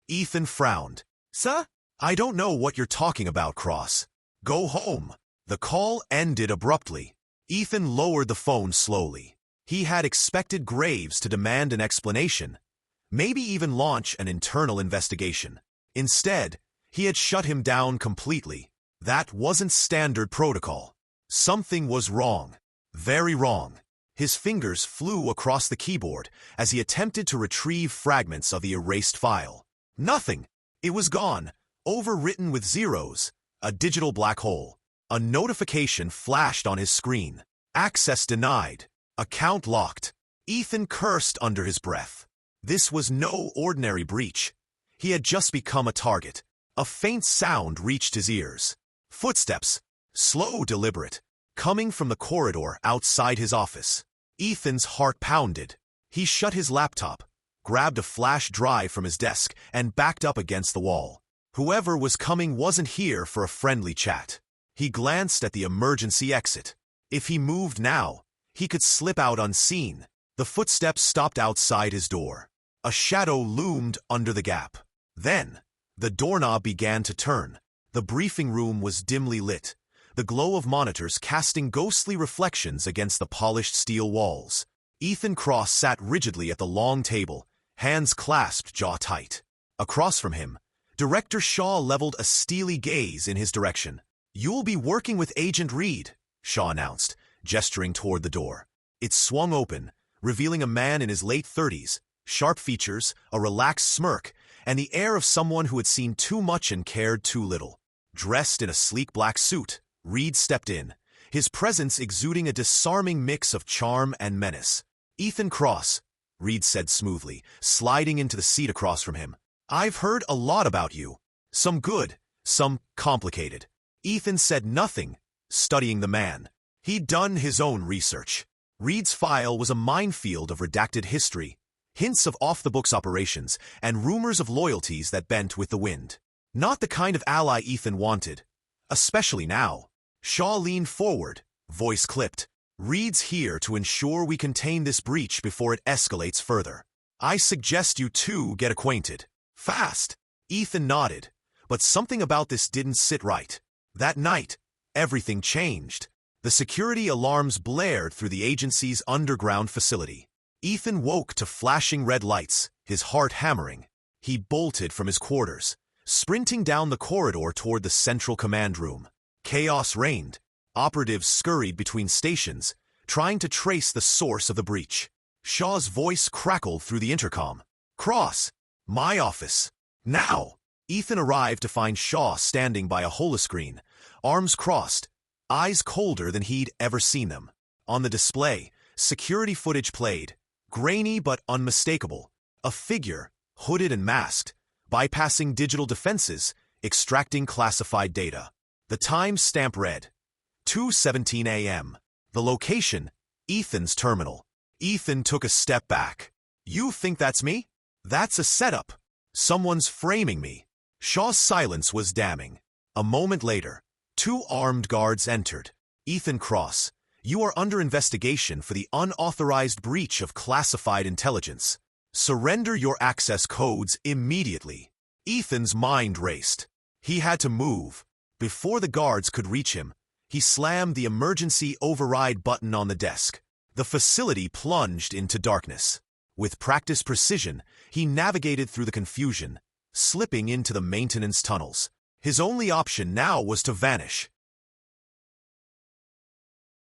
Ethan frowned. Sir? I don't know what you're talking about, Cross. Go home. The call ended abruptly. Ethan lowered the phone slowly. He had expected Graves to demand an explanation, maybe even launch an internal investigation. Instead, he had shut him down completely. That wasn't standard protocol. Something was wrong. Very wrong. His fingers flew across the keyboard as he attempted to retrieve fragments of the erased file. Nothing. It was gone, overwritten with zeros, a digital black hole. A notification flashed on his screen. Access denied. Account locked. Ethan cursed under his breath. This was no ordinary breach. He had just become a target. A faint sound reached his ears. Footsteps, slow, deliberate, coming from the corridor outside his office. Ethan's heart pounded. He shut his laptop, grabbed a flash drive from his desk, and backed up against the wall. Whoever was coming wasn't here for a friendly chat. He glanced at the emergency exit. If he moved now, he could slip out unseen. The footsteps stopped outside his door. A shadow loomed under the gap. Then, the doorknob began to turn. The briefing room was dimly lit, the glow of monitors casting ghostly reflections against the polished steel walls. Ethan Cross sat rigidly at the long table, hands clasped jaw tight. Across from him, Director Shaw leveled a steely gaze in his direction. "You'll be working with Agent Reed," Shaw announced, gesturing toward the door. It swung open, revealing a man in his late 30s, sharp features, a relaxed smirk, and the air of someone who had seen too much and cared too little. Dressed in a sleek black suit, Reed stepped in, his presence exuding a disarming mix of charm and menace. "Ethan Cross," Reed said smoothly, sliding into the seat across from him. "I've heard a lot about you. Some good, some complicated." Ethan said nothing, studying the man. He'd done his own research. Reed's file was a minefield of redacted history, hints of off-the-books operations, and rumors of loyalties that bent with the wind. Not the kind of ally Ethan wanted, especially now. Shaw leaned forward, voice clipped. "Reed's here to ensure we contain this breach before it escalates further. I suggest you two get acquainted. Fast." Ethan nodded, but something about this didn't sit right. That night, everything changed. The security alarms blared through the agency's underground facility. Ethan woke to flashing red lights, his heart hammering. He bolted from his quarters, sprinting down the corridor toward the central command room. Chaos reigned. Operatives scurried between stations, trying to trace the source of the breach. Shaw's voice crackled through the intercom. "Cross, my office. Now!" Ethan arrived to find Shaw standing by a holoscreen, arms crossed, eyes colder than he'd ever seen them. On the display, security footage played, grainy but unmistakable. A figure, hooded and masked, bypassing digital defenses, extracting classified data. The time stamp read, 2:17 a.m. The location, Ethan's terminal. Ethan took a step back. "You think that's me? That's a setup. Someone's framing me." Shaw's silence was damning. A moment later, 2 armed guards entered. "Ethan Cross, you are under investigation for the unauthorized breach of classified intelligence. Surrender your access codes immediately." Ethan's mind raced. He had to move. Before the guards could reach him, he slammed the emergency override button on the desk. The facility plunged into darkness. With practiced precision, he navigated through the confusion, slipping into the maintenance tunnels. His only option now was to vanish.